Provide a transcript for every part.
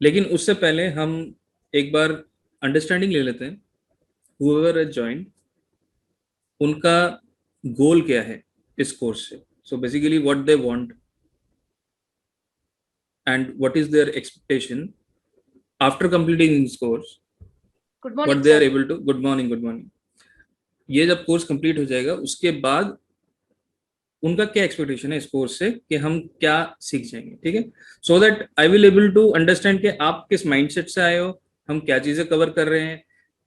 लेकिन उससे पहले हम एक बार अंडरस्टैंडिंग ले लेते हैं whoever has joined, उनका गोल क्या है इस कोर्स से. So basically what they want and what is their expectation after completing this course, Good what morning, they are sir. able to. Good morning, good morning. ये जब कोर्स कंप्लीट हो जाएगा उसके बाद उनका क्या एक्सपेक्टेशन है इस कोर्स से कि हम क्या सीख जाएंगे, ठीक है. So that I will able to understand कि आप किस माइंडसेट से आए हो, हम क्या चीजें कवर कर रहे हैं,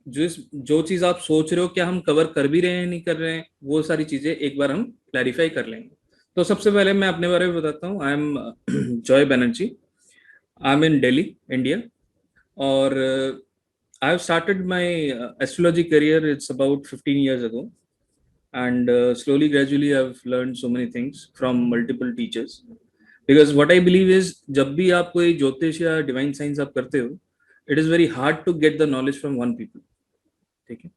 जो चीज आप सोच रहे हो क्या हम कवर कर भी रहे हैं नहीं कर रहे हैं, वो सारी चीजें एक बार हम क्लैरिफाई कर लेंगे. तो सबसे पहले मैं अपने बारे में बताता हूँ. I am Joy Banerjee. I am in Delhi, India. और I have started my astrology career. It's about 15 years ago, and slowly, gradually, I've learned so many things from multiple teachers. Because what I believe is, जब भी आप कोई ज्योतिष या divine science आप करते हो, it is very hard to get the knowledge from one people. ठीक है.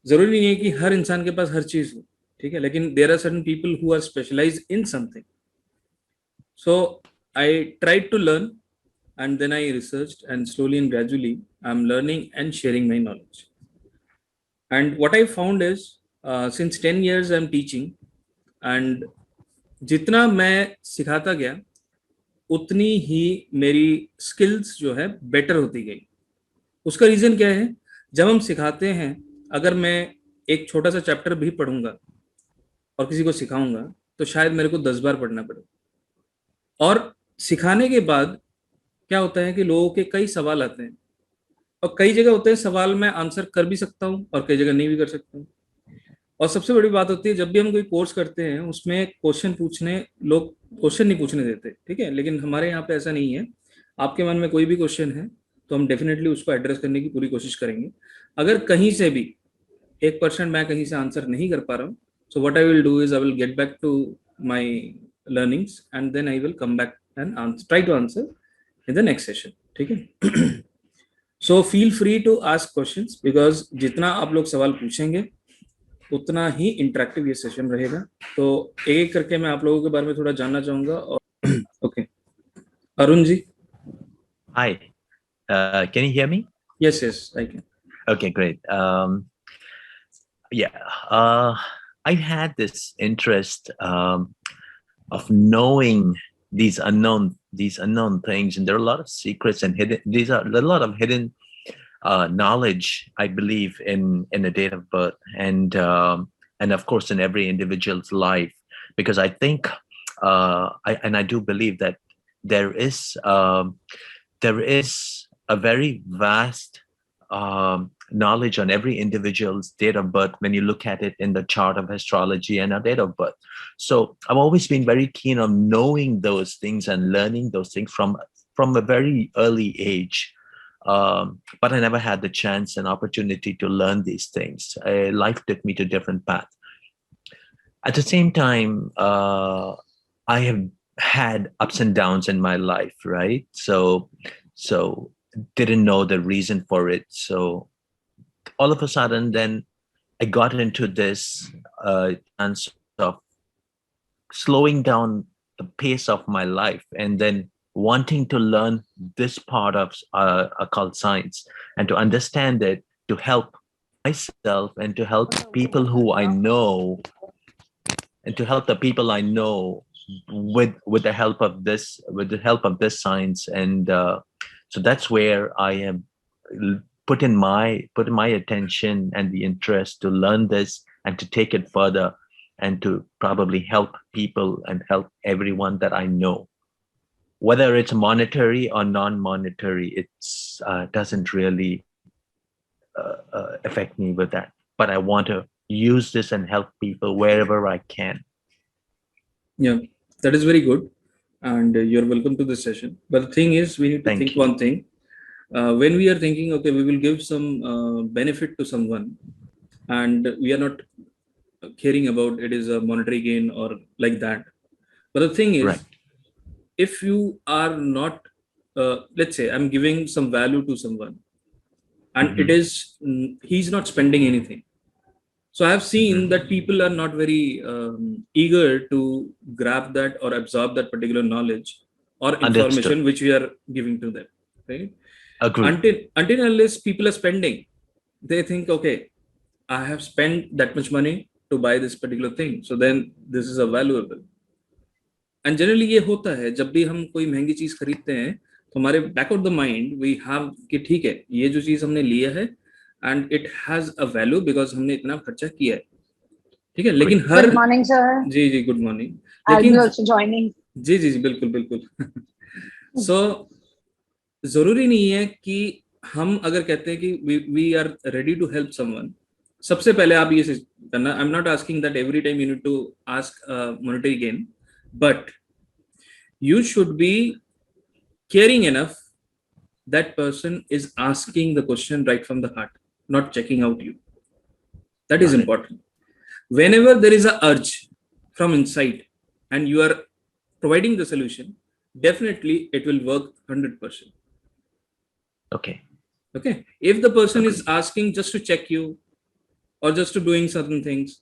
जरूरी नहीं है कि हर इंसान के पास हर चीज हो, ठीक है, लेकिन there are certain people who are specialized in something. So I tried to learn, and then I researched, and slowly and gradually I'm learning and sharing my knowledge. And what I found is, since 10 years I'm teaching, and जितना मैं सिखाता गया उतनी ही मेरी skills जो है better होती गई. उसका रीजन क्या है? जब हम सिखाते हैं, अगर मैं एक छोटा सा चैप्टर भी पढ़ूंगा और किसी को सिखाऊंगा तो शायद मेरे को 10 बार पढ़ना पड़े. और सिखाने के बाद क्या होता है कि लोगों के कई सवाल आते हैं, और कई जगह होते हैं सवाल मैं आंसर कर भी सकता हूँ और कई जगह नहीं भी कर सकता हूँ. और सबसे बड़ी बात होती है जब भी हम कोई कोर्स करते हैं उसमें क्वेश्चन पूछने, लोग क्वेश्चन नहीं पूछने देते, ठीक है, लेकिन हमारे यहाँ पे ऐसा नहीं है. आपके मन में कोई भी क्वेश्चन है तो हम डेफिनेटली उसको एड्रेस करने की पूरी कोशिश करेंगे. अगर कहीं से भी 1% मैं कहीं से आंसर नहीं कर पा रहा हूँ, so what I will do is I will get back to my learnings and then I will come back and try to answer in the next session, ठीक है. So feel free to ask questions, because जितना आप लोग सवाल पूछेंगे उतना ही interactive ये session रहेगा. तो एक एक करके मैं आप लोगों के बारे में थोड़ा जानना चाहूंगा. और okay, Arun ji. Hi, can you hear me? Yes yes I can. Okay, great. Yeah, I had this interest of knowing these unknown things, and there are a lot of secrets and hidden. These are a lot of hidden knowledge, I believe, in a date of birth, and of course in every individual's life, because I think I do believe that there is a very vast knowledge on every individual's date of birth when you look at it in the chart of astrology and our date of birth. So I've always been very keen on knowing those things and learning those things from a very early age. But I never had the chance and opportunity to learn these things. Life took me to different paths. At the same time, I have had ups and downs in my life, right? So didn't know the reason for it. So all of a sudden, then I got into this chance of slowing down the pace of my life, and then wanting to learn this part of occult science and to understand it, to help myself and to help people who I know, and to help the people I know with the help of this science. And so that's where I am put in my attention and the interest to learn this and to take it further and to probably help people and help everyone that I know, whether it's monetary or non-monetary. It's doesn't really affect me with that, but I want to use this and help people wherever I can. Yeah, that is very good, and you're welcome to this session. But the thing is, we need to think one thing. When we are thinking, okay, we will give some benefit to someone, and we are not caring about it is a monetary gain or like that. But the thing is, Right. if you are not, let's say, I'm giving some value to someone, and it is he's not spending anything. So I have seen that people are not very eager to grab that or absorb that particular knowledge or information which we are giving to them, right? Agree. Until unless people are spending, they think, okay, I have spent that much money to buy this particular thing, so then this is a valuable. And generally ये होता है जब भी हम कोई महंगी चीज खरीदते हैं तो हमारे back of the mind we have कि ठीक है ये जो चीज हमने लिया है and it has a value because हमने इतना खर्चा किया है, ठीक है, लेकिन हर गुड मॉर्निंग सर, जी जी गुड मॉर्निंग, आई बी लेकिन आल्सो जॉइनिंग। जी जी जी बिल्कुल बिल्कुल सो जरूरी नहीं है कि हम अगर कहते हैं कि we are ready to help someone, सबसे पहले आप ये करना, I am not asking that every time you need to ask monetary gain, but you should be caring enough that person is asking the question right from the heart, not checking out you. That is important. Whenever there is a urge from inside and you are providing the solution, definitely it will work 100%. Okay. Okay, if the person is asking just to check you or just to doing certain things,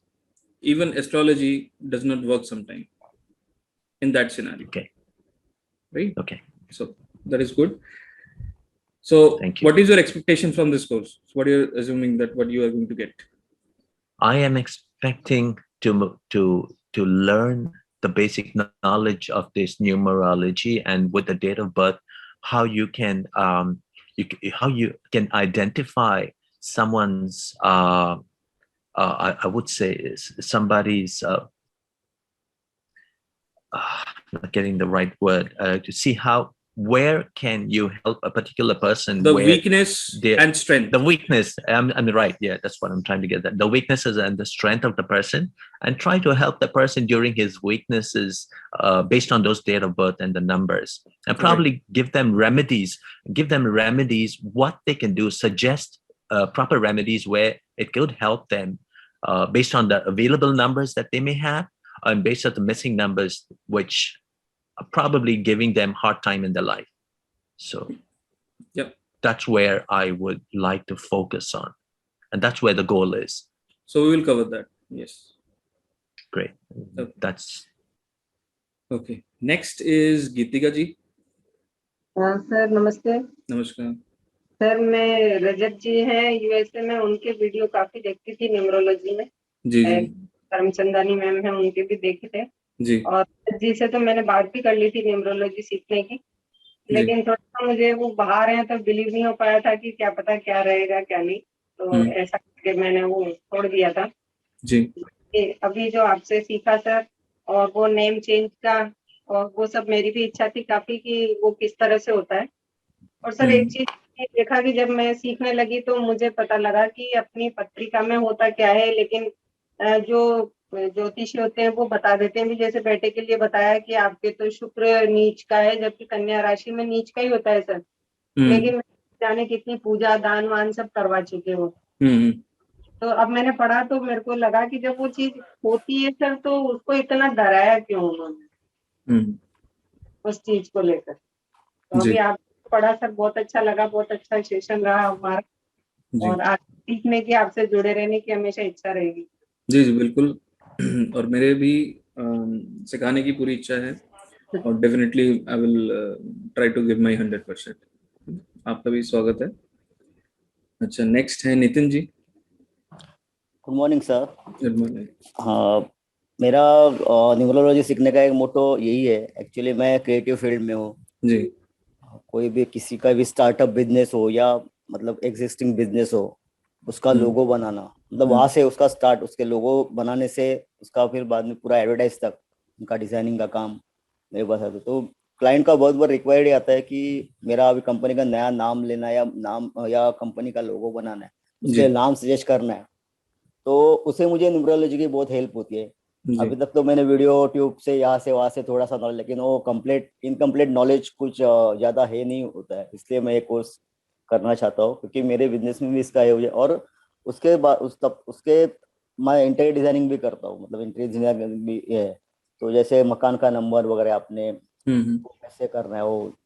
even astrology does not work sometime in that scenario. Okay. Right? Okay. So that is good. So Thank you. what is your expectation from this course? So what you're assuming that what you are going to get? I am expecting to learn the basic knowledge of this numerology, and with the date of birth, how you can how you can identify someone's I would say is somebody's not getting the right word, to see how where can you help a particular person, The where weakness and strength. the weakness, I'm right, yeah, that's what I'm trying to get at, the weaknesses and the strength of the person, and try to help the person during his weaknesses, based on those date of birth and the numbers, and probably give them remedies what they can do, suggest proper remedies where it could help them, based on the available numbers that they may have, and based on the missing numbers which are probably giving them hard time in their life. So yep, that's where I would like to focus on, and that's where the goal is. So we will cover that. Yes. Great. Okay. That's okay. Next is Geetika ji. Sir नमस्ते। नमस्कार sir मैं रजत जी हैं USA में, उनके video काफी देखती थी numerology में। जी जी करमचंदानी मैम है, उनके भी देखे थे जी, और जी से तो मैंने बात भी कर ली थी न्यूमरोलॉजी सीखने की, लेकिन थोड़ा सा मुझे वो बाहर है तो बिलीव नहीं हो पाया था कि क्या पता क्या रहेगा क्या नहीं, तो ऐसा करके मैंने वो छोड़ दिया था जी। अभी जो आपसे सीखा सर, और वो नेम चेंज का और वो सब, मेरी भी इच्छा थी काफी कि वो किस तरह से होता है। और सर एक चीज देखा कि जब मैं सीखने लगी तो मुझे पता लगा कि अपनी पत्रिका में होता क्या है, लेकिन जो ज्योतिषी होते हैं वो बता देते हैं भी, जैसे बेटे के लिए बताया कि आपके तो शुक्र नीच का है, जबकि कन्या राशि में नीच का ही होता है सर। लेकिन जाने कितनी पूजा दान वान सब करवा चुके हो, तो अब मैंने पढ़ा तो मेरे को लगा कि जब वो चीज होती है सर तो उसको इतना डराया क्यों उन्होंने उस चीज को लेकर। तो अभी आप पढ़ा सर, बहुत अच्छा लगा, बहुत अच्छा सेशन रहा हमारा, और आज सीखने की, आपसे जुड़े रहने की हमेशा इच्छा रहेगी। जी जी बिल्कुल, और मेरे भी सिखाने की पूरी इच्छा है, और definitely I will try to give my 100%। आपका भी स्वागत है। अच्छा, नेक्स्ट है Nitin ji. Good morning sir. Good morning. हाँ, मेरा न्यूमरोलॉजी सीखने का एक मोटो यही है। एक्चुअली मैं क्रिएटिव फील्ड में हूँ जी। कोई भी किसी का भी स्टार्टअप बिजनेस हो या मतलब एग्जिस्टिंग बिजनेस हो, उसका लोगो बनाना, मतलब वहां से उसका स्टार्ट, उसके लोगो बनाने से उसका फिर बाद में पूरा एडवर्टाइज तक उनका डिजाइनिंग का काम मेरे पास आता है। तो क्लाइंट का बहुत बार रिक्वायर्ड आता है कि मेरा अभी कंपनी का नया नाम लेना या नाम या कंपनी का लोगो बनाना है, उसके नाम सजेस्ट करना है, तो उसे मुझे न्यूमरोलॉजी की बहुत हेल्प होती है। अभी तक तो मैंने वीडियो ट्यूब से यहाँ से वहाँ से थोड़ा सा नॉलेज, लेकिन वो कंप्लीट इनकम्प्लीट नॉलेज कुछ ज़्यादा है नहीं होता है, इसलिए मैं ये कोर्स करना चाहता हूँ क्योंकि मेरे बिजनेस में भी इसका है। और उसके बाद उसके मैं इंटीरियर डिजाइनिंग भी करता हूँ, मतलब इंटीरियर डिजाइनिंग भी है। तो जैसे मकान का नंबर वगैरह आपने कैसे करना है, वो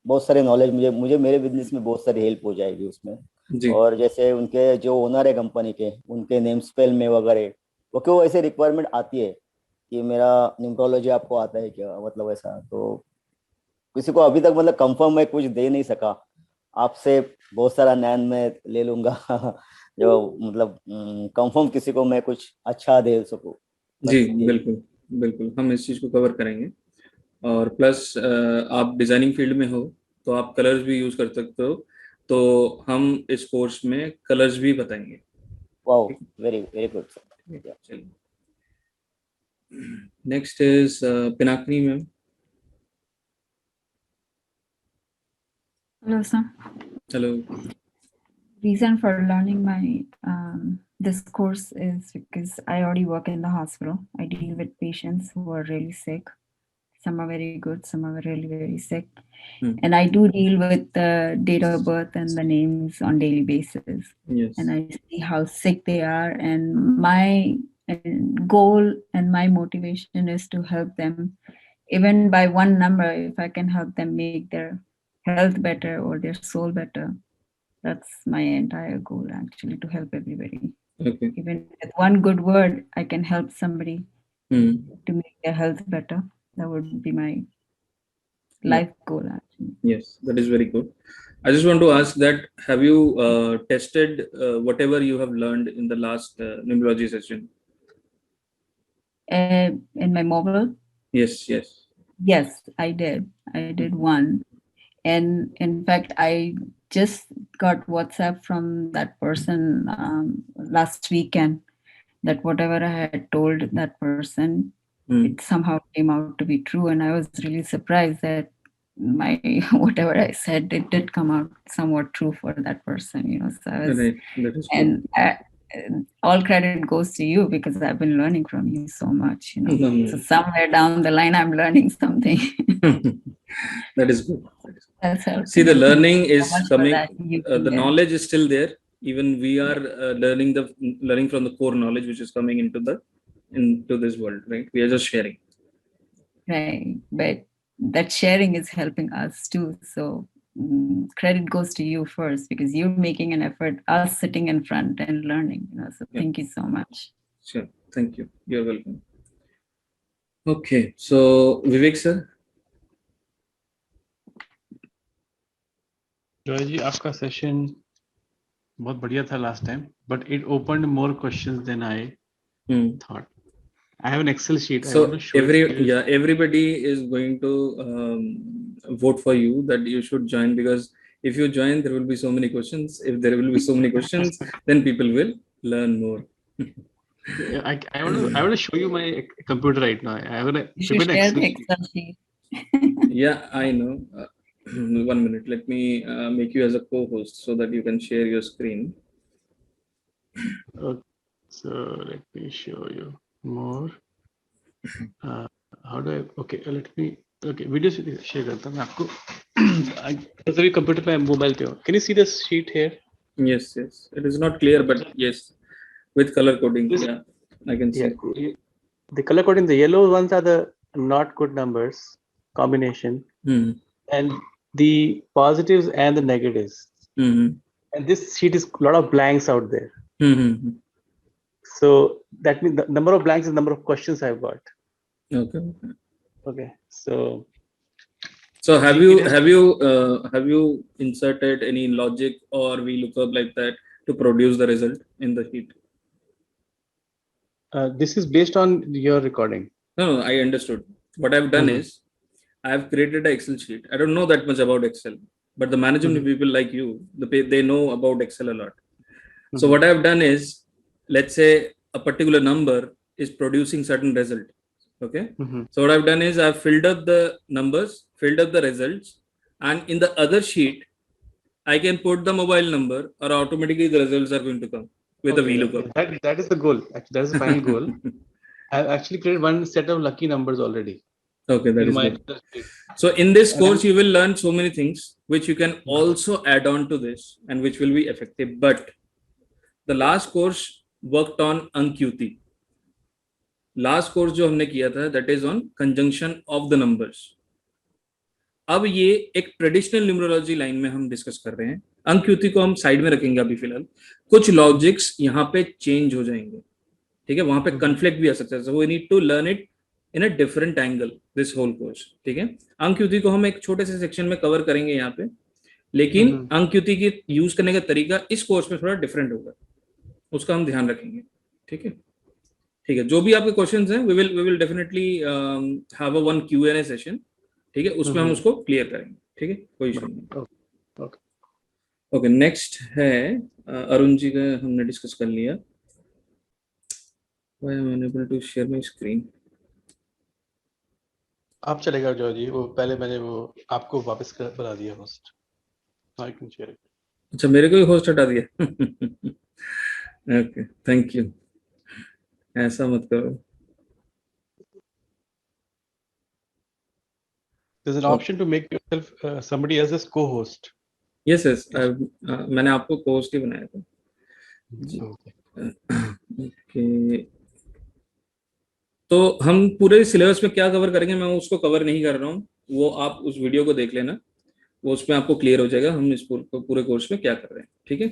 बहुत सारे नॉलेज मुझे मेरे बिजनेस में बहुत सारी हेल्प हो जाएगी उसमें। और जैसे उनके जो ओनर है कंपनी के, उनके नेम स्पेल में वगैरह वो क्यों ऐसे रिक्वायरमेंट आती है कि मेरा न्यूमरोलॉजी आपको आता है क्या, मतलब ऐसा। तो किसी को अभी तक मतलब कंफर्म मैं कुछ दे नहीं सका, आपसे बहुत सारा ज्ञान मैं ले लूंगा जो मतलब कंफर्म किसी को मैं कुछ अच्छा दे सकूं। जी बस ये। बिल्कुल बिल्कुल, हम इस चीज़ को कवर करेंगे। और प्लस आप डिजाइनिंग फील्ड में हो तो आप कलर्स भी यूज कर सकते हो, तो हम इस कोर्स में कलर्स भी बताएंगे। वाओ, ठीक वेरी वेरी गुड है, सर। चलिए। Next is Pinakini ma'am. Hello, sir. Hello. Reason for learning my this course is because I already work in the hospital. I deal with patients who are really sick. Some are very good, some are really very sick, and I do deal with the date of birth and the names on daily basis. Yes. And I see how sick they are, and my goal and my motivation is to help them, even by one number. If I can help them make their health better or their soul better, that's my entire goal, actually, to help everybody. Okay. Even with one good word, I can help somebody to make their health better. That would be my life goal, actually. Yes, that is very good. I just want to ask that, have you tested whatever you have learned in the last numerology session? In my mobile? Yes, yes. Yes, I did. I did one. And in fact, I just got WhatsApp from that person last weekend that whatever I had told that person, it somehow came out to be true. And I was really surprised that my whatever I said, it did come out somewhat true for that person, you know. So I was, Right. That is good. and all credit goes to you because I've been learning from you so much, you know. So somewhere down the line, I'm learning something. That is good. That's helping. See, the learning So is much for coming. that. The knowledge is still there. Even we are learning from the core knowledge which is coming into this world, right? We are just sharing. Right, but that sharing is helping us too. So credit goes to you first because you're making an effort, us sitting in front and learning, you know. So thank you so much. Sure. Thank you. You're welcome. Okay. So Vivek sir. Joy ji, आपका session बहुत बढ़िया था last time, but it opened more questions than I thought. I have an Excel sheet. So I want to show everybody is going to vote for you that you should join, because if you join, there will be so many questions. If there will be so many questions, then people will learn more. I want to show you my computer right now. I have an You should share the Excel sheet. Yeah, I know. 1 minute. Let me make you as a co-host so that you can share your screen. Okay, so let me show you more. How do I? Okay, let me. Okay, video share करता हूँ मैं आपको. तभी computer पे mobile पे हो. Can you see this sheet here? Yes, yes. It is not clear, but yes, with color coding. Yeah, I can see. Yeah, the color coding. The yellow ones are the not good numbers combination, and the positives and the negatives. And this sheet is a lot of blanks out there. So that means the number of blanks is the number of questions I've got. Okay. So have you inserted any logic or VLOOKUP like that to produce the result in the sheet? This is based on your recording. No, I understood. What I've done is I have created an Excel sheet. I don't know that much about Excel, but the management people like you, they know about Excel a lot. So what I've done is, let's say a particular number is producing certain result. Okay. So what I've done is I've filled up the numbers, filled up the results, and in the other sheet, I can put the mobile number, or automatically the results are going to come with a VLOOKUP. That is the goal. That is the final goal. I've actually created one set of lucky numbers already. Okay, that is good. So in this course, you will learn so many things which you can also add on to this and which will be effective. But the last course worked on Ankyuti. Last course जो हमने किया था, that is on conjunction of the numbers. अब ये एक traditional numerology line में हम discuss कर रहे हैं. अंक्युति को हम साइड में रखेंगे अभी फिलहाल. कुछ लॉजिक्स यहाँ पे चेंज हो जाएंगे, ठीक है. वहां पे कन्फ्लिक्ट भी आ सकता है. So we need to learn it in a different angle this whole course, ठीक है. अंक्युति को हम एक छोटे से सेक्शन में कवर करेंगे यहाँ पे, लेकिन अंकयुति की यूज करने का तरीका इस कोर्स में थोड़ा डिफरेंट होगा, उसका हम ध्यान रखेंगे। ठीक है, ठीक है। जो भी आपके क्वेश्चंस हैं, we will definitely have a one Q&A session. ठीक है, उसमें हम उसको क्लियर करेंगे। ठीक है, कोई इशू नहीं। ओके, नेक्स्ट है अरुण जी का हमने डिस्कस कर लिया। Why am I unable to share my screen? आप चलेगा जो जी, वो पहले मैंने वो आपको वापस बना दिया host. I can share it. अच्छा, मेरे को ही होस्ट हटा दिया। Okay, thank you. ऐसा मत करो। There's an option to make yourself somebody else as co-host. Yes yes, मैंने आपको होस्ट ही बनाया था जी। ओके, तो हम पूरे सिलेबस में क्या कवर करेंगे, मैं उसको कवर नहीं कर रहा हूँ, वो आप उस वीडियो को देख लेना, वो उसमें आपको क्लियर हो जाएगा हम इस पूरे कोर्स में क्या कर रहे हैं। ठीक है,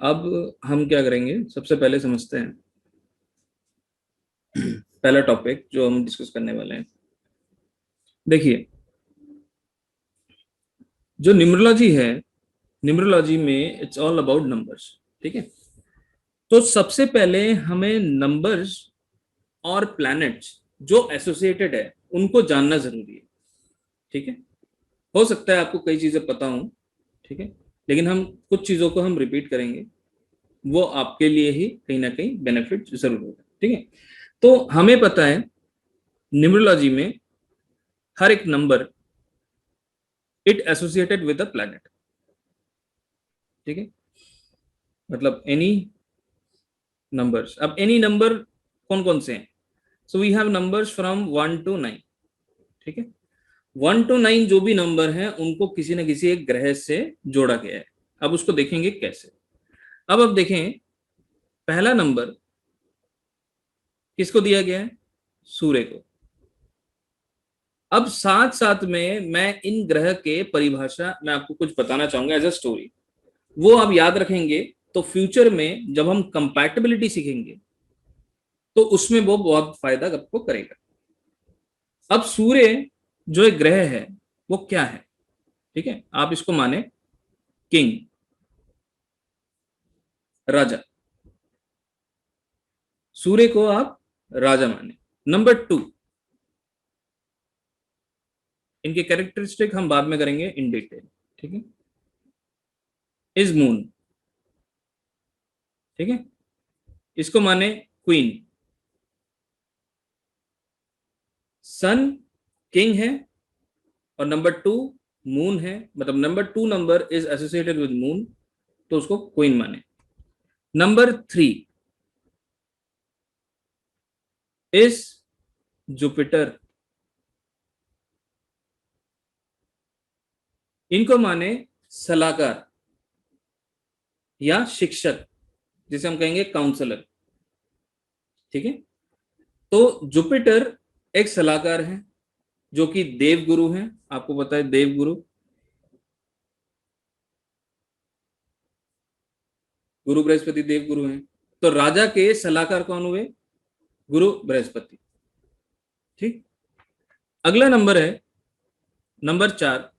अब हम क्या करेंगे, सबसे पहले समझते हैं पहला टॉपिक जो हम डिस्कस करने वाले हैं। देखिए, जो न्यूमरोलॉजी है, न्यूमरोलॉजी में इट्स ऑल अबाउट नंबर्स। ठीक है, तो सबसे पहले हमें नंबर्स और प्लैनेट्स जो एसोसिएटेड है उनको जानना जरूरी है। ठीक है, हो सकता है आपको कई चीजें पता हो, ठीक है, लेकिन हम कुछ चीजों को हम रिपीट करेंगे, वो आपके लिए ही कहीं ना कहीं बेनिफिट जरूर होगा। ठीक है, तो हमें पता है न्यूमरोलॉजी में हर एक number it associated with a planet. ठीक है, मतलब एनी नंबर्स, अब एनी नंबर कौन कौन से हैं, so we have numbers from 1 to 9। ठीक है, 1 to 9 जो भी नंबर हैं उनको किसी न किसी एक ग्रह से जोड़ा गया है। अब उसको देखेंगे कैसे। अब देखें, पहला नंबर किसको दिया गया है, सूर्य को। अब साथ साथ में मैं इन ग्रह के परिभाषा मैं आपको कुछ बताना चाहूंगा एज अ स्टोरी, वो आप याद रखेंगे तो फ्यूचर में जब हम कंपैटिबिलिटी सीखेंगे तो उसमें वो बहुत फायदा आपको करेगा। अब सूर्य जो एक ग्रह है वो क्या है, ठीक है, आप इसको माने किंग, राजा, सूर्य को आप राजा माने। नंबर 2, इनके कैरेक्टरिस्टिक हम बाद में करेंगे इन डिटेल। ठीक है, इज मून, ठीक है, इसको माने क्वीन। सन किंग है और नंबर 2 मून है, मतलब number 2 number is associated with moon, तो उसको क्वीन माने। नंबर 3 इज जुपिटर, इनको माने सलाहकार या शिक्षक, जिसे हम कहेंगे काउंसलर। ठीक है, तो जुपिटर एक सलाहकार है जो कि देव गुरु है, आपको पता है देव गुरु, गुरु बृहस्पति देव गुरु हैं, तो राजा के सलाहकार कौन हुए, गुरु बृहस्पति। ठीक, अगला नंबर है नंबर 4,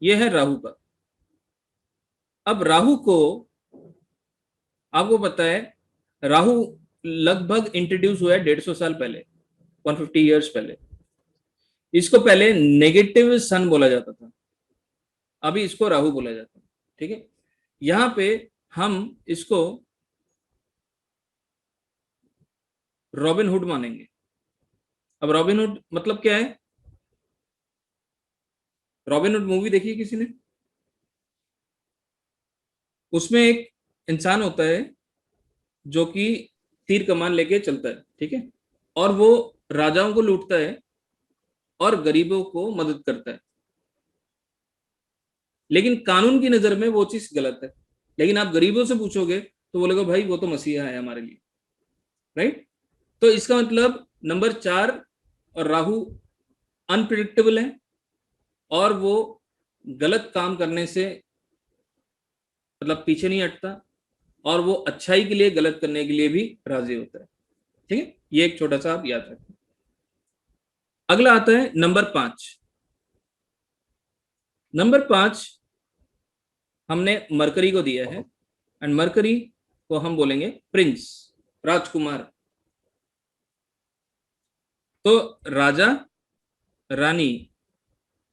यह है राहु का। अब राहु को आपको पता है, राहु लगभग इंट्रोड्यूस हुआ है 150 साल पहले, 150 ईयर्स पहले। इसको पहले नेगेटिव सन बोला जाता था, अभी इसको राहु बोला जाता है। ठीक है, यहां पे हम इसको रॉबिन हुड मानेंगे। अब रॉबिन हुड मतलब क्या है, रॉबिन हुड मूवी देखी है किसी ने, उसमें एक इंसान होता है जो कि तीर कमान लेके चलता है, ठीक है, और वो राजाओं को लूटता है और गरीबों को मदद करता है, लेकिन कानून की नजर में वो चीज गलत है। लेकिन आप गरीबों से पूछोगे तो बोलेगा भाई वो तो मसीहा है हमारे लिए, राइट। तो इसका मतलब नंबर 4 और राहु अनप्रिडिक्टेबल है और वो गलत काम करने से मतलब पीछे नहीं हटता, और वो अच्छाई के लिए गलत करने के लिए भी राजी होता है। ठीक है, ये एक छोटा सा आप याद रखें। अगला आता है नंबर 5। नंबर 5 हमने मरकरी को दिया है, एंड मरकरी को हम बोलेंगे प्रिंस, राजकुमार। तो राजा, रानी,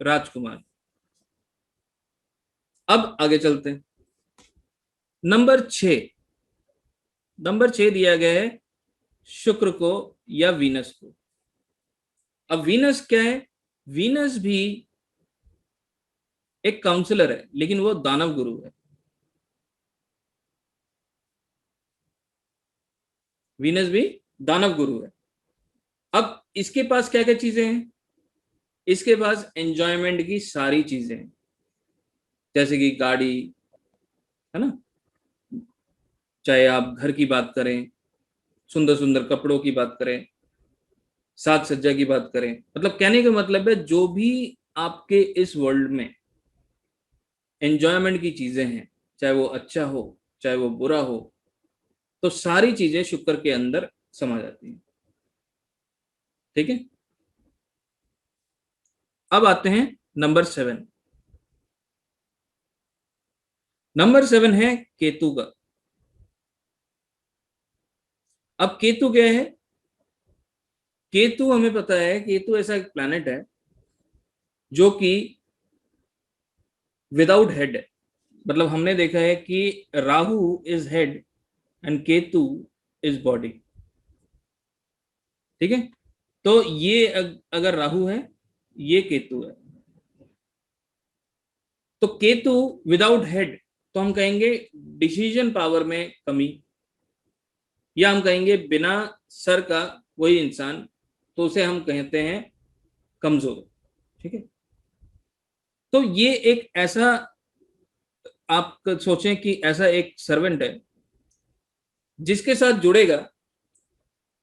राजकुमार। अब आगे चलते हैं। नंबर 6 दिया गया है शुक्र को या वीनस को। अब वीनस क्या है? वीनस भी एक काउंसलर है, लेकिन वो दानव गुरु है। वीनस भी दानव गुरु है। अब इसके पास क्या क्या चीजें हैं? इसके पास एंजॉयमेंट की सारी चीजें हैं, जैसे कि गाड़ी, है ना, चाहे आप घर की बात करें, सुंदर सुंदर कपड़ों की बात करें, साज सज्जा की बात करें, मतलब कहने का मतलब है जो भी आपके इस वर्ल्ड में एंजॉयमेंट की चीजें हैं, चाहे वो अच्छा हो चाहे वो बुरा हो, तो सारी चीजें शुक्र के अंदर समा जाती हैं। ठीक है, अब आते हैं नंबर 7। नंबर 7 है केतु का। अब केतु क्या है? केतु हमें पता है, केतु ऐसा एक प्लैनेट है जो कि विदाउट हेड है। मतलब हमने देखा है कि Rahu is head and Ketu is body. ठीक है, तो ये अगर राहु है, ये केतु है। तो केतु विदाउट हेड, तो हम कहेंगे डिसीजन पावर में कमी, या हम कहेंगे बिना सर का वही इंसान, तो उसे हम कहते हैं कमजोर। ठीक है, तो ये एक ऐसा, आप सोचें कि ऐसा एक सर्वेंट है जिसके साथ जुड़ेगा,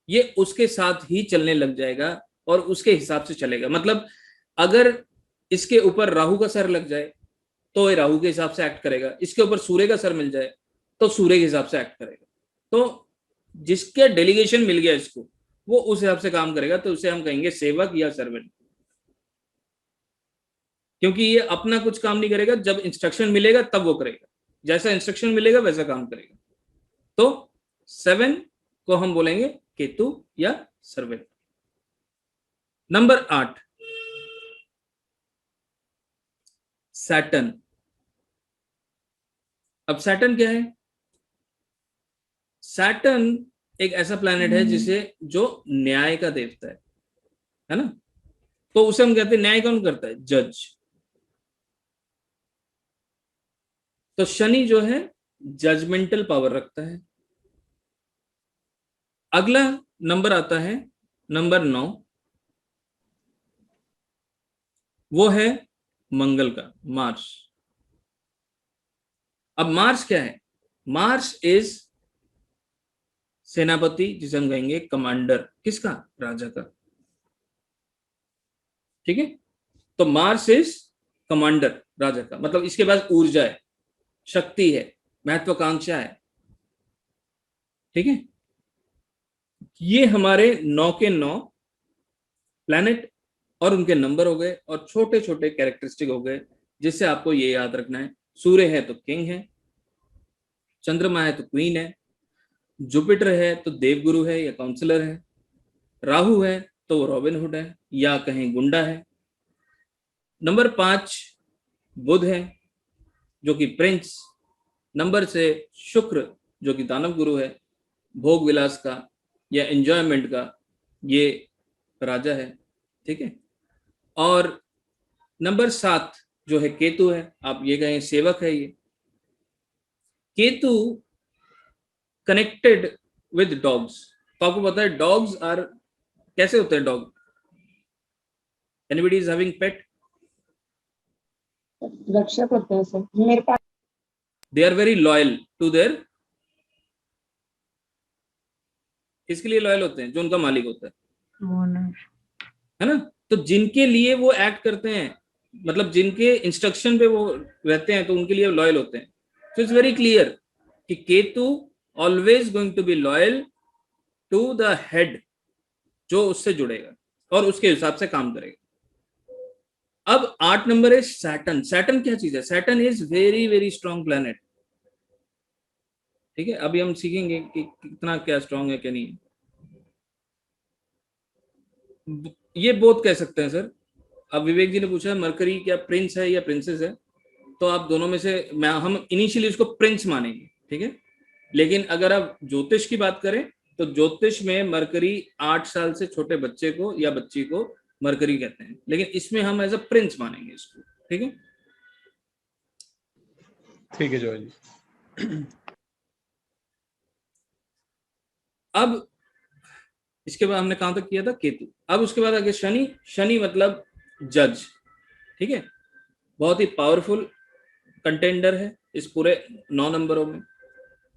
ये उसके साथ ही चलने लग जाएगा और उसके हिसाब से चलेगा। मतलब अगर इसके ऊपर राहु का सर लग जाए तो ये राहु के हिसाब से एक्ट करेगा, इसके ऊपर सूर्य का सर मिल जाए तो सूर्य के हिसाब से एक्ट करेगा। तो जिसके डेलीगेशन मिल गया इसको, वो उस हिसाब से काम करेगा, तो उसे हम कहेंगे सेवक या सर्वेंट। क्योंकि ये अपना कुछ काम नहीं करेगा, जब इंस्ट्रक्शन मिलेगा तब वो करेगा, जैसा इंस्ट्रक्शन मिलेगा वैसा काम करेगा। तो 7 को हम बोलेंगे केतु या सर्वेंट। Number 8 Saturn. अब सैटर्न क्या है? सैटर्न एक ऐसा प्लैनेट है जिसे, जो न्याय का देवता है ना, तो उसे हम कहते हैं न्याय कौन करता है? जज। तो शनि जो है जजमेंटल पावर रखता है। अगला नंबर आता है नंबर 9, वो है मंगल का, मार्स। अब मार्स क्या है? मार्स इज सेनापति, जिसे हम कहेंगे कमांडर। किसका? राजा का। ठीक है, तो मार्स इज कमांडर, राजा का। मतलब इसके पास ऊर्जा है, शक्ति है, महत्वाकांक्षा है। ठीक है, ये हमारे 9 के 9 प्लैनेट और उनके नंबर हो गए, और छोटे छोटे कैरेक्टरिस्टिक हो गए, जिससे आपको ये याद रखना है। सूर्य है तो किंग है, चंद्रमा है तो क्वीन है, जुपिटर है तो देवगुरु है या काउंसलर है, राहु है तो रॉबिन हुड है या कहें गुंडा है। नंबर 5 बुध है जो कि प्रिंस। नंबर 6 शुक्र जो कि दानव गुरु है, भोग विलास का या एंजॉयमेंट का ये राजा है। ठीक है, और नंबर 7 जो है केतु है, आप ये कहें सेवक है। ये केतु कनेक्टेड विद डॉग्स। तो आपको पता है डॉग्स आर, कैसे होते हैं dog? Anybody is having pet? रक्षक होते हैं सर मेरे पास। They are very loyal to their, किसके लिए लॉयल होते हैं? जो उनका मालिक होता है ना। तो जिनके लिए वो एक्ट करते हैं, मतलब जिनके इंस्ट्रक्शन पे वो रहते हैं, तो उनके लिए लॉयल होते हैं। सो इट्स वेरी क्लियर कि Ketu always going to be loyal to the head, जो उससे जुड़ेगा और उसके हिसाब से काम करेगा। अब 8 नंबर है सैटर्न। सैटर्न क्या चीज है? Saturn is very very strong planet. ठीक है, अभी हम सीखेंगे कि कितना क्या स्ट्रॉन्ग है क्या नहीं है। ये बोथ कह सकते हैं सर। अब विवेक जी ने पूछा मरकरी क्या प्रिंस है या प्रिंसेस है, तो आप दोनों में से हम इनिशियली उसको प्रिंस मानेंगे, ठीक है। लेकिन अगर आप ज्योतिष की बात करें तो ज्योतिष में मरकरी 8 साल से छोटे बच्चे को या बच्ची को मरकरी कहते हैं, लेकिन इसमें हम एज अ प्रिंस मानेंगे इसको, ठीक है। ठीक है जॉय जी। अब इसके बाद हमने कहां तक किया था? केतु। अब उसके बाद आगे शनि। शनि मतलब जज, ठीक है, बहुत ही पावरफुल कंटेंडर है इस पूरे 9 नंबरों में।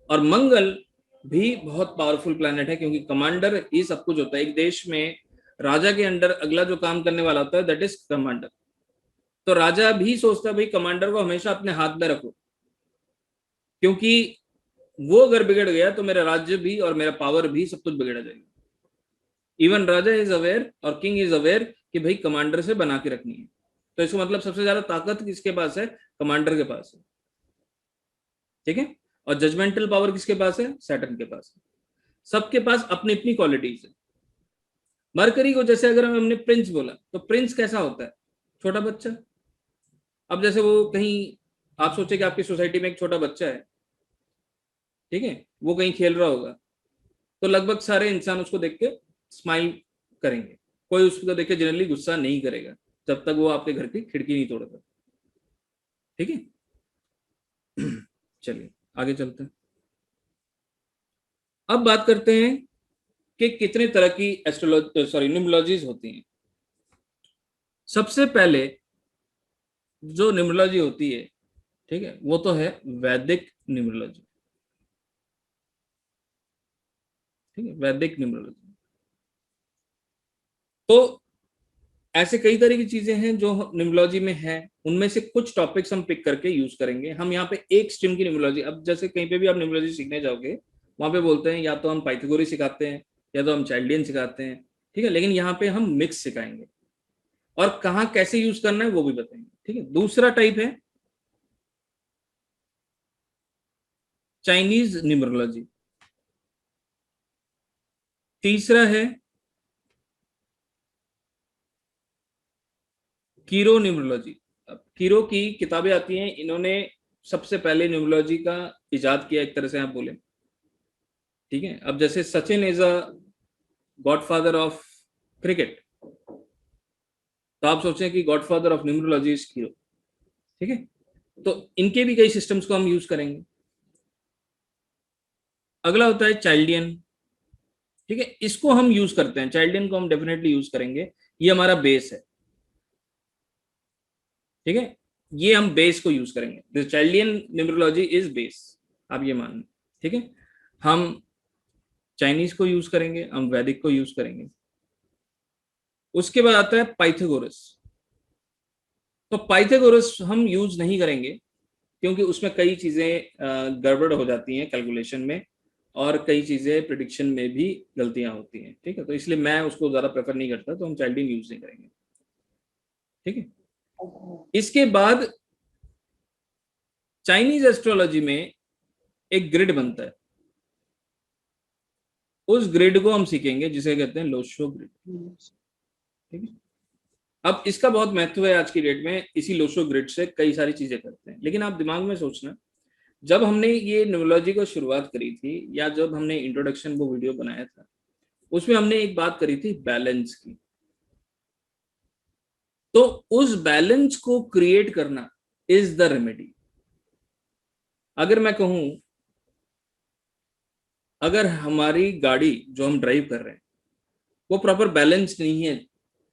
और मंगल भी बहुत पावरफुल प्लैनेट है, क्योंकि कमांडर ही सब कुछ होता है। एक देश में राजा के अंडर अगला जो काम करने वाला होता है दैट इज कमांडर। तो राजा भी सोचता है भाई कमांडर को हमेशा अपने हाथ में रखो, क्योंकि वो अगर बिगड़ गया तो मेरा राज्य भी और मेरा पावर भी सब कुछ बिगड़ जाएगा। इवन राजा इज अवेयर और किंग इज अवेयर कि भाई कमांडर से बना के रखनी है। तो इसको मतलब सबसे ज्यादा ताकत किसके पास है? कमांडर के पास है, ठीक है। और जजमेंटल पावर किसके पास है? सैटर्न के पास है। सबके पास अपनी अपनी क्वालिटीज है। मरकरी को जैसे अगर हमने प्रिंस बोला तो प्रिंस कैसा होता है? छोटा बच्चा। अब जैसे वो कहीं, आप सोचे कि आपकी सोसाइटी में एक छोटा बच्चा है, ठीक है, वो कहीं खेल रहा होगा, तो लगभग सारे इंसान उसको देख के स्माइल करेंगे। कोई उसको देख के जनरली गुस्सा नहीं करेगा जब तक वो आपके घर की खिड़की नहीं तोड़ता, ठीक है। चलिए आगे चलते हैं। अब बात करते हैं कि कितने तरह की न्यूमरोलॉजीज होती हैं। सबसे पहले जो न्यूमरोलॉजी होती है, ठीक है, वो तो है वैदिक न्यूमरोलॉजी, ठीक है, वैदिक न्यूमरोलॉजी। तो ऐसे कई तरह की चीजें हैं जो न्यूमरोलॉजी में है, उनमें से कुछ टॉपिक्स हम पिक करके यूज करेंगे। हम यहाँ पे एक स्ट्रीम की न्यूमरोलॉजी, अब जैसे कहीं पे भी आप न्यूमरोलॉजी सीखने जाओगे वहां पे बोलते हैं या तो हम पाइथागोरस सिखाते हैं या तो हम चाइल्डियन सिखाते हैं, ठीक है, लेकिन यहाँ पे हम मिक्स सिखाएंगे और कहाँ कैसे यूज करना है वो भी बताएंगे, ठीक है। दूसरा टाइप है चाइनीज न्यूमरोलॉजी। तीसरा है कीरो न्यूमरोलॉजी। अब कीरो की किताबें आती हैं, इन्होंने सबसे पहले न्यूमरोलॉजी का इजाद किया एक तरह से आप बोले, ठीक है। अब जैसे Sachin is a godfather of cricket, तो आप सोचें कि गॉडफादर ऑफ न्यूमरोलॉजी इज कीरो, ठीक है। तो इनके भी कई सिस्टम्स को हम यूज करेंगे। अगला होता है चाइल्डियन, ठीक है, इसको हम यूज करते हैं, चाइल्डियन को हम डेफिनेटली यूज करेंगे, ये हमारा बेस है, ठीक है, ये हम बेस को यूज करेंगे। द चाइल्डियन न्यूमरोलॉजी इज बेस, आप ये मान, ठीक है। हम चाइनीज को यूज करेंगे, हम वैदिक को यूज करेंगे। उसके बाद आता है पाइथागोरस। तो पाइथागोरस हम यूज नहीं करेंगे क्योंकि उसमें कई चीजें गड़बड़ हो जाती हैं कैलकुलेशन में, और कई चीजें प्रिडिक्शन में भी गलतियां होती हैं, ठीक है। तो इसलिए मैं उसको ज्यादा प्रेफर नहीं करता, तो हम चाइल्डियन यूज नहीं करेंगे, ठीक है। इसके बाद चाइनीज एस्ट्रोलॉजी में एक ग्रिड बनता है, उस ग्रिड को हम सीखेंगे जिसे कहते हैं लोशो ग्रिड, ठीक है। अब इसका बहुत महत्व है आज की डेट में, इसी लोशो ग्रिड से कई सारी चीजें करते हैं। लेकिन आप दिमाग में सोचना, जब हमने ये न्यूमरोलॉजी को शुरुआत करी थी या जब हमने इंट्रोडक्शन वो वीडियो बनाया था, उसमें हमने एक बात करी थी बैलेंस की। तो उस बैलेंस को क्रिएट करना इज द रेमेडी। अगर मैं कहूं, अगर हमारी गाड़ी जो हम ड्राइव कर रहे हैं वो प्रॉपर बैलेंस नहीं है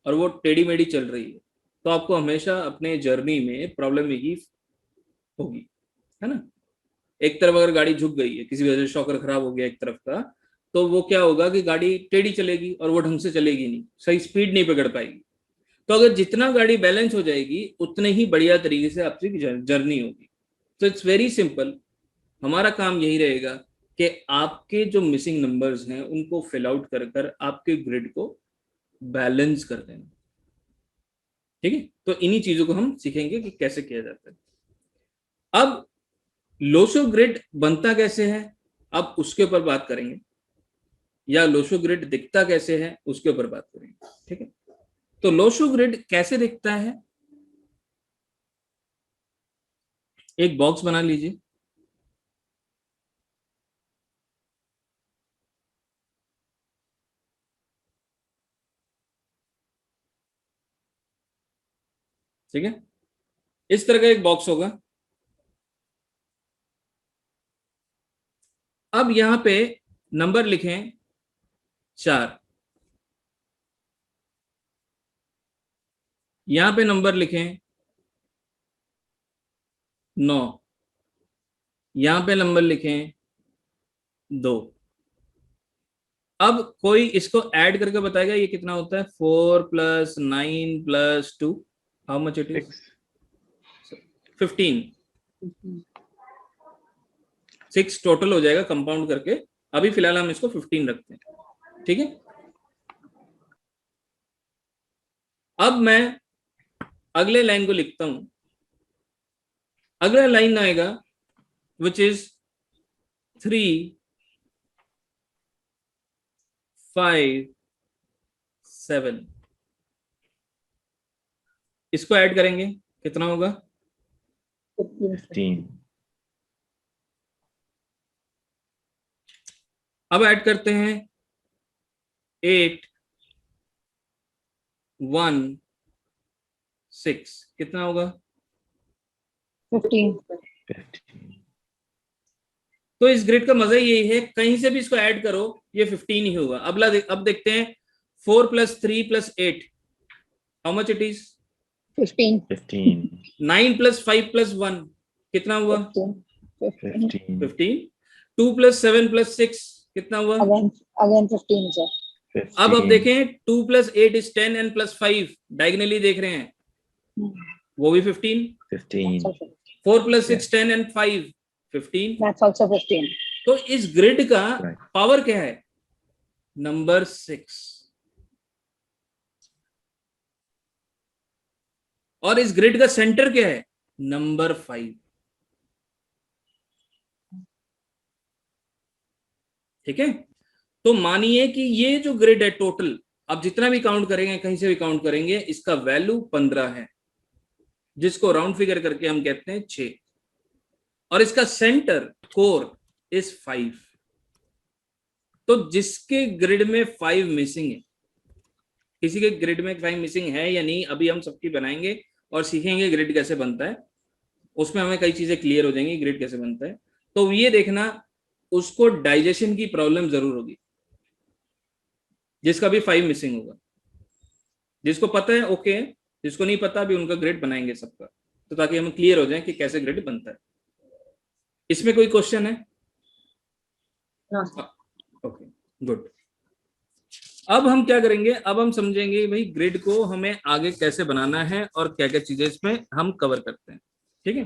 और वो टेढ़ी मेढ़ी चल रही है, तो आपको हमेशा अपने जर्नी में प्रॉब्लम ही होगी, है ना। एक तरफ अगर गाड़ी झुक गई है, किसी वजह से शॉकर खराब हो गया एक तरफ का, तो वो क्या होगा कि गाड़ी टेढ़ी चलेगी और वो ढंग से चलेगी नहीं, सही स्पीड नहीं पकड़ पाएगी। तो अगर जितना गाड़ी बैलेंस हो जाएगी उतने ही बढ़िया तरीके से आपकी जर्नी होगी। तो इट्स वेरी सिंपल, हमारा काम यही रहेगा कि आपके जो मिसिंग नंबर्स हैं उनको फिल आउट कर कर आपके ग्रिड को बैलेंस कर देना, ठीक है, तो इन्हीं चीजों को हम सीखेंगे कि कैसे किया जाता है। अब लोशो ग्रिड बनता कैसे है, अब उसके ऊपर बात करेंगे, या लोशो ग्रिड दिखता कैसे है उसके ऊपर बात करेंगे। ठीक है, तो लोशो ग्रिड कैसे दिखता है, एक बॉक्स बना लीजिए, ठीक है, इस तरह का एक बॉक्स होगा। अब यहां पे नंबर लिखें 4, यहां पे नंबर लिखें 9, यहां पे नंबर लिखें 2। अब कोई इसको ऐड करके बताएगा ये कितना होता है, 4 + 9 + 2, how much it is? 15। 6 total हो जाएगा कंपाउंड करके। अभी फिलहाल हम इसको 15 रखते हैं। ठीक है, अब मैं अगले लाइन को लिखता हूं। अगला लाइन आएगा विच इज 3, 5, 7। इसको ऐड करेंगे कितना होगा? 15. अब ऐड करते हैं 8, 1, 6, कितना होगा? 15. 15. तो इस ग्रिड का मजा यही है, कहीं से भी इसको ऐड करो ये 15 ही होगा। अब देखते हैं 4 + 3 + 8, हाउ मच इट इज? 15. 15. 9 + 5 + 1, कितना हुआ? 15. 15. 2 + 7 + 6, कितना हुआ? Again 15, sir. अब देखें 2 + 8 is 10 and +5 डायगोनली देख रहे हैं, वो भी 15। 15. 4 + 6 10 and 5 15। That's also 15. तो इस ग्रिड का Right. पावर क्या है? नंबर 6। और इस ग्रिड का सेंटर क्या है? नंबर 5। ठीक है, तो मानिए कि ये जो ग्रिड है टोटल, आप जितना भी काउंट करेंगे, कहीं से भी काउंट करेंगे, इसका वैल्यू 15 है, जिसको राउंड फिगर करके हम कहते हैं 6। और इसका सेंटर कोर इज 5। तो जिसके ग्रिड में 5 मिसिंग है, किसी के ग्रिड में 5 मिसिंग है या नहीं, अभी हम सबकी बनाएंगे और सीखेंगे ग्रिड कैसे बनता है। उसमें हमें कई चीजें क्लियर हो जाएंगी ग्रिड कैसे बनता है। तो ये देखना, उसको डाइजेशन की प्रॉब्लम जरूर होगी, जिसका भी 5 मिसिंग होगा। जिसको पता है ओके है, जिसको नहीं पता अभी उनका ग्रिड बनाएंगे सबका, तो ताकि हम क्लियर हो जाए कि कैसे ग्रिड बनता है। इसमें कोई क्वेश्चन है? Okay, good. अब हम क्या करेंगे, अब हम समझेंगे भाई ग्रिड को हमें आगे कैसे बनाना है और क्या क्या चीजें इसमें हम कवर करते हैं। ठीक है,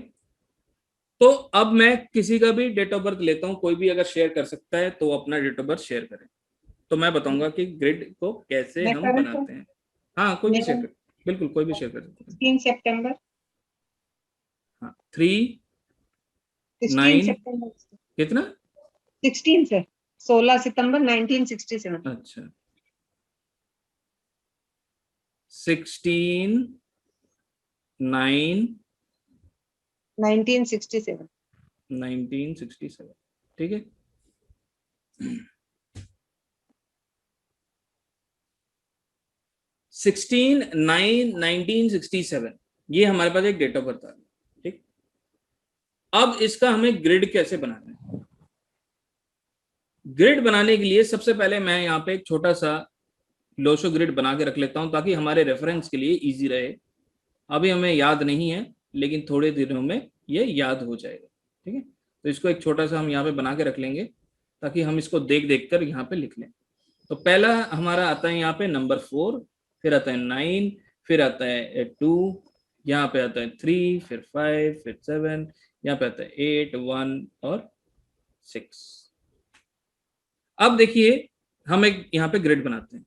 तो अब मैं किसी का भी डेट ऑफ बर्थ लेता हूं, कोई भी अगर शेयर कर सकता है तो अपना डेट ऑफ बर्थ शेयर करें, तो मैं बताऊंगा कि ग्रिड को कैसे हम बनाते हैं। हाँ, कोई भी शेयर कर, बिल्कुल कोई भी शेयर कर सकते हैं। 16 सितंबर। हाँ, 3, 16 9, सितंबर। कितना? 16 से 16 सितंबर 1967। अच्छा, 16, 9, 1967। 1967। ठीक है, 16/9/1967 ये हमारे पास एक डेट ऑफ बर्थ आ गया। ठीक, अब इसका हमें ग्रिड कैसे बनाना है। ग्रिड बनाने के लिए सबसे पहले मैं यहाँ पे एक छोटा सा लोशो ग्रिड बना के रख लेता हूं, ताकि हमारे रेफरेंस के लिए इजी रहे। अभी हमें याद नहीं है, लेकिन थोड़े दिनों में ये याद हो जाएगा। ठीक है, तो इसको एक छोटा सा हम यहाँ पे बना के रख लेंगे, ताकि हम इसको देख देख कर यहाँ पे लिख लें। तो पहला हमारा आता है यहाँ पे नंबर 4, फिर आता है 9, फिर आता है 2, यहाँ पे आता है 3, फिर 5, फिर 7, यहाँ पे आता है 8, 1 और 6। अब देखिए हम एक यहाँ पे ग्रिड बनाते हैं।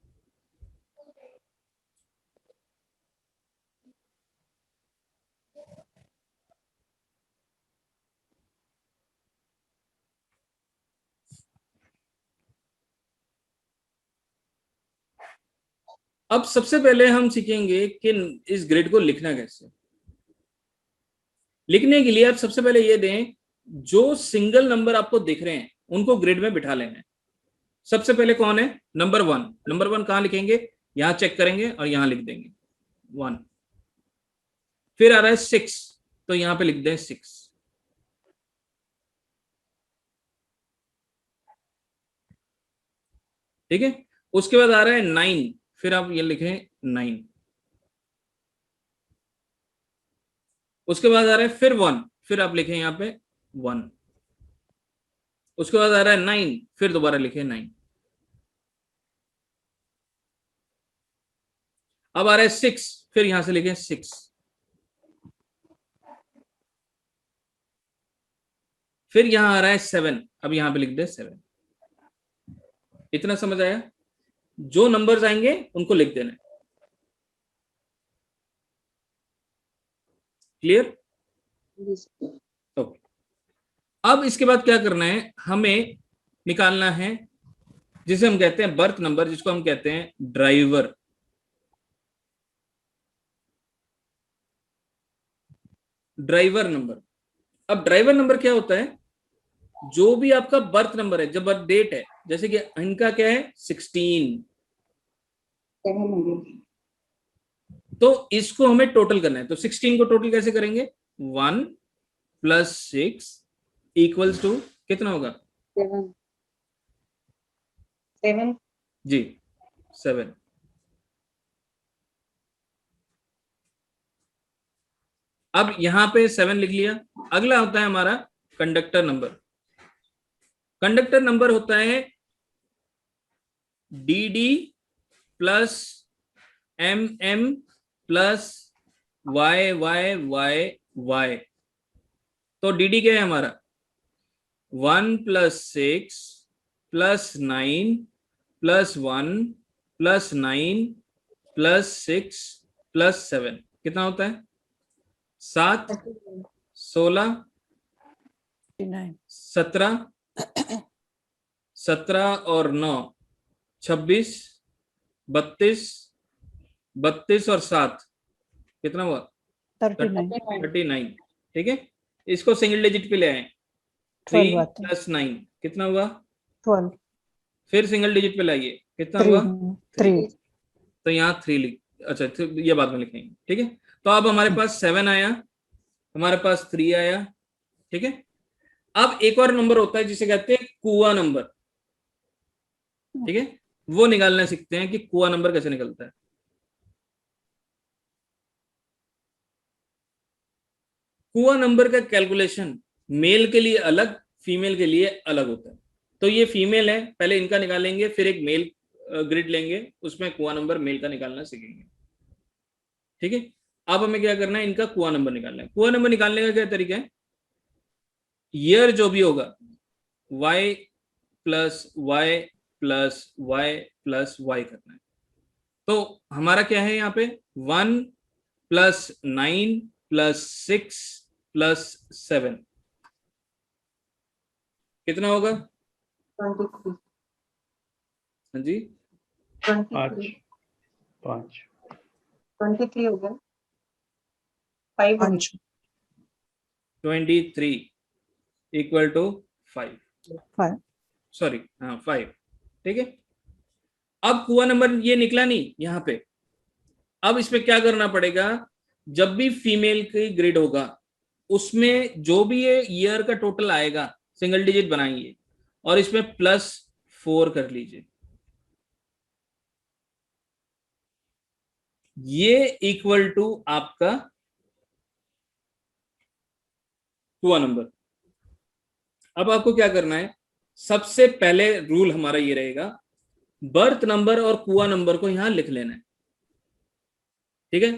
अब सबसे पहले हम सीखेंगे कि इस ग्रिड को लिखना कैसे। लिखने के लिए आप सबसे पहले ये दें, जो सिंगल नंबर आपको दिख रहे हैं उनको ग्रिड में बिठा लेना है। सबसे पहले कौन है? नंबर 1। नंबर 1 कहां लिखेंगे? यहां चेक करेंगे और यहां लिख देंगे 1। फिर आ रहा है 6, तो यहां पे लिख दें 6। ठीक है। उसके बाद आ रहा है 9, फिर आप ये लिखें 9। उसके बाद आ रहा है फिर 1, फिर आप लिखें यहां पे 1। उसके बाद आ रहा है 9, फिर दोबारा लिखें 9। अब आ रहा है 6, फिर यहां से लिखें 6। फिर यहां आ रहा है 7, अब यहां पे लिख दे 7। इतना समझ आया? जो नंबर्स आएंगे उनको लिख देना है। क्लियर? ओके। अब इसके बाद क्या करना है, हमें निकालना है जिसे हम कहते हैं बर्थ नंबर, जिसको हम कहते हैं ड्राइवर। Driver number. अब ड्राइवर नंबर क्या होता है? जो भी आपका बर्थ नंबर है, जब बर्थ डेट है, जैसे कि इनका क्या है 16, तो इसको हमें टोटल करना है। तो 16 को टोटल कैसे करेंगे? 1 + 6 इक्वल्स टू कितना होगा? 7 जी 7। अब यहां पे 7 लिख लिया। अगला होता है हमारा कंडक्टर नंबर। कंडक्टर नंबर होता है DD + MM + YYYY। तो DD क्या है हमारा? 1 + 6 + 9 + 1 + 9 + 6 + 7 कितना होता है? 7, 16, 17, 17 और 9 26, 32, 32 और 7 कितना हुआ? 39। ठीक है। इसको सिंगल डिजिट पे ले आए। 3 + 9 कितना हुआ? 12। फिर सिंगल डिजिट पे लाइए, कितना हुआ? 3। तो यहाँ 3 लिख, अच्छा तो ये बाद में लिखेंगे। ठीक है। तो अब हमारे पास 7 आया, हमारे पास 3 आया। ठीक है। अब एक और नंबर होता है जिसे कहते हैं कुआ नंबर। ठीक है। वो निकालना सीखते हैं कि कुआ नंबर कैसे निकलता है। कुआ नंबर का कैलकुलेशन मेल के लिए अलग, फीमेल के लिए अलग होता है। तो ये फीमेल है, पहले इनका निकालेंगे, फिर एक मेल ग्रिड लेंगे, उसमें कुआ नंबर मेल का निकालना सीखेंगे। ठीक है। अब हमें क्या करना है, इनका कुआ नंबर निकालना है। कुआ नंबर निकालने का क्या तरीका है? ईयर जो भी होगा y + y + y + y करना है। तो हमारा क्या है यहाँ पे 1 + 9 + 6 + 7 कितना होगा? 23 हाँ जी 5 23 हो गया। 5 हो गया। 23 = 5। सॉरी, हाँ 5। ठीक है। अब कुआ नंबर ये निकला नहीं यहाँ पे। अब इसमें क्या करना पड़ेगा, जब भी फीमेल की ग्रिड होगा उसमें जो भी ये ईयर का टोटल आएगा सिंगल डिजिट बनाइए और इसमें +4 कर लीजिए। ये इक्वल टू आपका कुआ नंबर। अब आपको क्या करना है, सबसे पहले रूल हमारा ये रहेगा, बर्थ नंबर और कुआ नंबर को यहां लिख लेना है। ठीक है।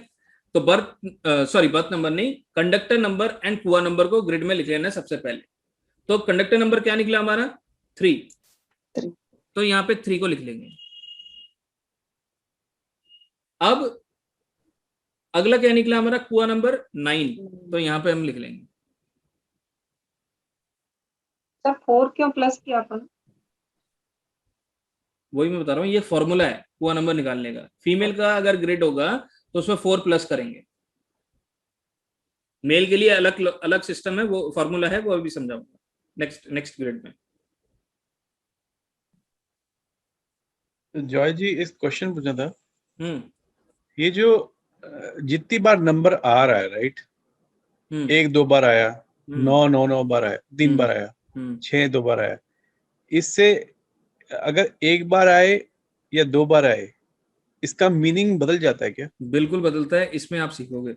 तो बर्थ नंबर नहीं, कंडक्टर नंबर एंड कुआ नंबर को ग्रिड में लिख लेना है सबसे पहले। तो कंडक्टर नंबर क्या निकला हमारा? 3। तो यहां पे 3 को लिख लेंगे। अब अगला क्या निकला हमारा? कुआ नंबर 9। तो यहां पे हम लिख लेंगे। सर 4 क्यों प्लस किया अपन? वही मैं बता रहा हूँ, ये फॉर्मूला है कुआ नंबर निकालने का। फीमेल का अगर ग्रेड होगा तो उसमें 4+ करेंगे, मेल के लिए अलग अलग सिस्टम है, वो फॉर्मूला है, वो अभी समझाऊंगा नेक्स्ट ग्रेड में। जॉय जी एक क्वेश्चन पूछना था, हम्म ये जो जितनी बार नंबर आ रहा है, राइट, 1 2 बार आया, 9 9 9 बार आया, 3 बार आया, 6 2 बार आया, इससे अगर 1 बार आए या 2 बार आए, इसका मीनिंग बदल जाता है क्या? बिल्कुल बदलता है, इसमें आप सीखोगे।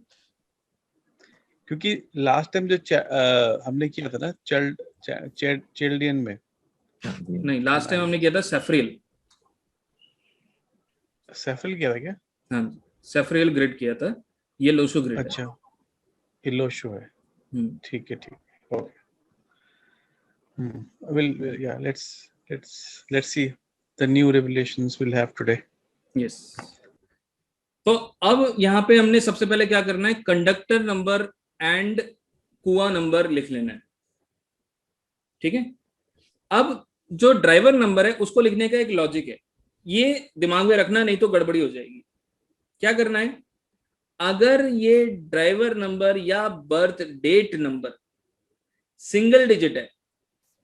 क्योंकि लास्ट टाइम जो हमने किया था ना चिल्ड्रियन में, नहीं, लास्ट टाइम हमने किया था सेफ्रियल किया था क्या? हाँ, सेफ्रियल ग्रेड किया था, ये लोशो ग्रेड अच्छा, ये लोशो है, है। ठीक है, okay. Well, yeah, let's see the new revelations we'll have today. Yes. तो अब यहाँ पे हमने सबसे पहले क्या करना है, कंडक्टर नंबर एंड कुआ नंबर लिख लेना है, ठीक है। अब जो ड्राइवर नंबर है उसको लिखने का एक लॉजिक है, ये दिमाग में रखना, नहीं तो गड़बड़ी हो जाएगी। क्या करना है, अगर ये ड्राइवर नंबर या birth date number single digit है,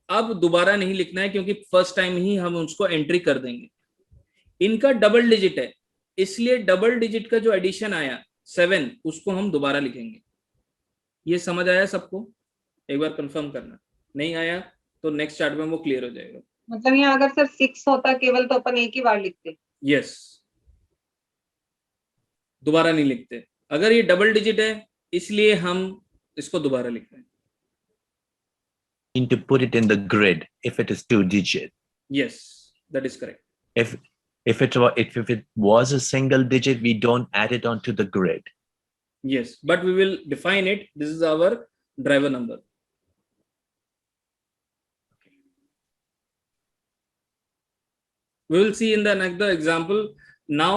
अब दोबारा नहीं लिखना है, क्योंकि फर्स्ट टाइम ही हम उसको एंट्री कर देंगे। इनका डबल डिजिट है, इसलिए डबल डिजिट का जो एडिशन आया 7, उसको हम दोबारा लिखेंगे। ये समझ आया सबको? एक बार कंफर्म करना, नहीं आया तो नेक्स्ट चार्ट में वो क्लियर हो जाएगा। मतलब यहाँ अगर सर 6 होता केवल तो अपन एक ही बार लिखते। यस, दोबारा नहीं लिखते। अगर ये डबल डिजिट है इसलिए हम इसको दोबारा लिख रहे हैं। To put it in the grid if it is 2 digit. Yes, that is correct. If it was a single digit, we don't add it onto the grid. Yes, but we will define it. This is our driver number. We will see in the next example. Now,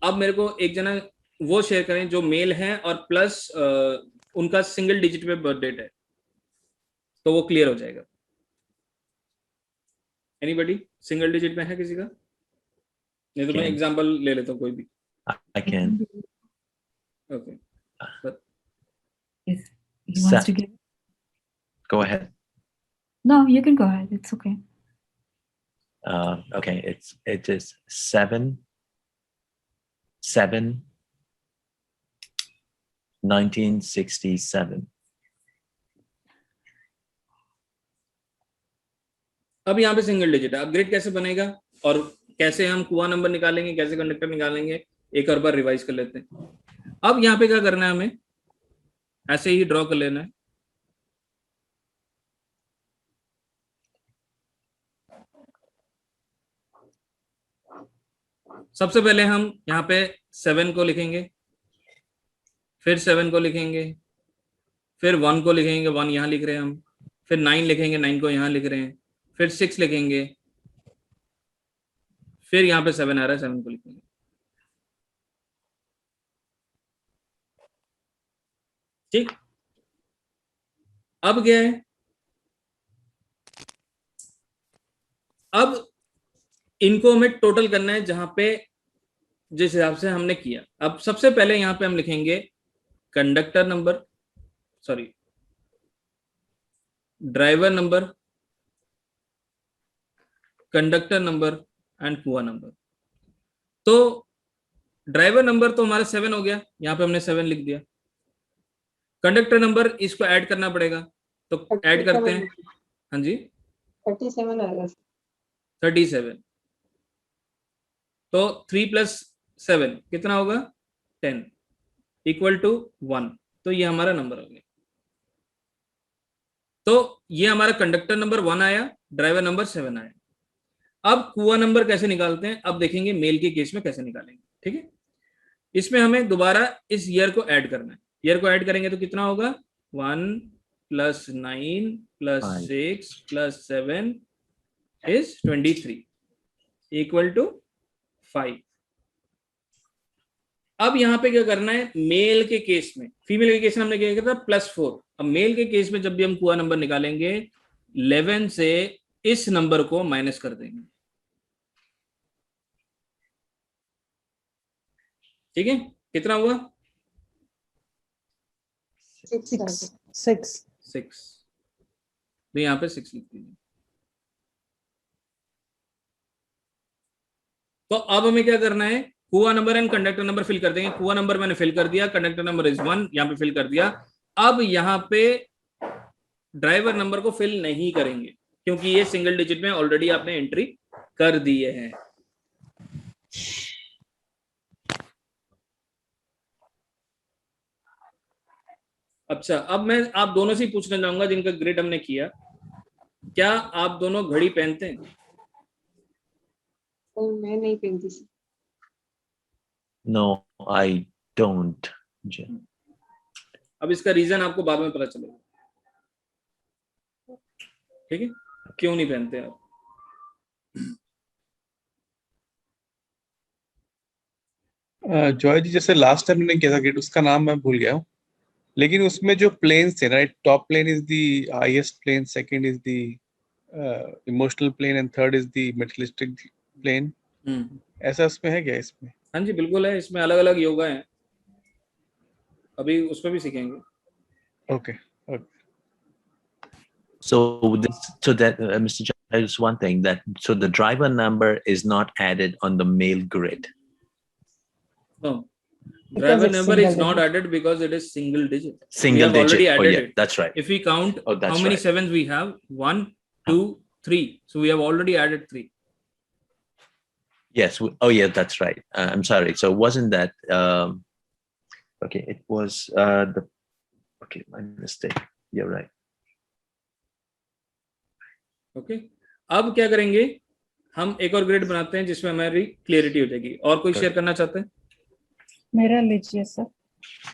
अब मेरे को एक जना वो share करें जो mail है और प्लस उनका सिंगल डिजिट पे बर्थ डेट है, तो वो क्लियर हो जाएगा। एनीबॉडी सिंगल डिजिट में है किसी का? नहीं तो मैं एग्जांपल ले लेता हूँ कोई भी। I can. Okay. But Yes, he wants to give. Go ahead. No, you can go ahead. It's okay. Okay, it is 7 7 1967. अब यहाँ पे सिंगल डिजिट है। अब ग्रेड कैसे बनेगा और कैसे हम कुआ नंबर निकालेंगे, कैसे कंडक्टर निकालेंगे, एक और बार रिवाइज कर लेते हैं। अब यहाँ पे क्या करना है, हमें ऐसे ही ड्रॉ कर लेना है। सबसे पहले हम यहाँ पे 7 को लिखेंगे, फिर 7 को लिखेंगे, फिर 1 को लिखेंगे, 1 यहाँ लिख रहे हैं हम, फिर 9 लिखेंगे, 9 को यहाँ लिख रहे हैं, फिर 6 लिखेंगे, फिर यहाँ पे 7 आ रहा है, 7 को लिखेंगे। ठीक, अब क्या है, अब इनको हमें टोटल करना है जहां पे जिस हिसाब से हमने किया। अब सबसे पहले यहां पे हम लिखेंगे conductor number, sorry driver number, conductor number and कुआ नंबर। तो ड्राइवर नंबर तो हमारा 7 हो गया, यहां पे हमने 7 लिख दिया। कंडक्टर नंबर इसको ऐड करना पड़ेगा, तो ऐड करते हैं। हाँ जी, 37 आएगा। 37, तो 3 + 7 कितना होगा, 10 इक्वल टू 1। तो ये हमारा नंबर हो गया। तो ये हमारा कंडक्टर नंबर 1 आया, ड्राइवर नंबर 7 आया। अब कुआ नंबर कैसे निकालते हैं, अब देखेंगे मेल के केस में कैसे निकालेंगे। ठीक है, इसमें हमें दोबारा इस ईयर को ऐड करना है। ईयर को ऐड करेंगे तो कितना होगा, 1 + 9 + 6 + 7 is 23 इक्वल टू 5। अब यहां पे क्या करना है, मेल के केस में, फीमेल के केस में हमने क्या किया था, +4। अब मेल के केस में जब भी हम कुआ नंबर निकालेंगे, 11 से इस नंबर को माइनस कर देंगे। ठीक है, कितना हुआ? 6। तो यहाँ पे 6 लिख दीजिए। तो अब हमें क्या करना है, kua number and conductor number fill कर देंगे। कुआ नंबर मैंने फिल कर दिया, कंडक्टर नंबर इज 1 यहाँ पे फिल कर दिया। अब यहाँ पे ड्राइवर नंबर को फिल नहीं करेंगे क्योंकि ये सिंगल डिजिट में ऑलरेडी आपने एंट्री कर दिए हैं। अच्छा, अब मैं आप दोनों से पूछना चाहूंगा जिनका ग्रेड हमने किया, क्या आप दोनों घड़ी पहनते हैं? मैं नहीं पहनती। No, I don't. अब इसका रीजन आपको बाद में पता चलेगा, ठीक है, क्यों नहीं पहनते आप। जॉय जी, जैसे लास्ट टाइम मैंने किया था ग्रेड, उसका नाम मैं भूल गया हूँ, लेकिन उसमें जो प्लेन्स थे, right, top plane is the highest plane, second is the emotional plane and third is the materialistic plane. ऐसा उसमें है क्या? इसमें हाँ जी बिल्कुल है, इसमें अलग अलग योगा है, अभी उसमें भी सीखेंगे। Okay. So that Mr. Jai, just one thing, that so the driver number is not added on the male grid. No, driver number is not added because it is single digit. Single digit. Already added it. That's right. If we count how many sevens we have, 1, 2, 3. So we have already added 3. Yes. Oh yeah, that's right. I'm sorry. So wasn't that okay? It was okay, my mistake. You're right. Okay, अब क्या करेंगे, हम एक और grade बनाते हैं जिसमें हमारी क्लियरिटी हो जाएगी। और कोई शेयर करना चाहते हैं? मेरा लीजिए सर।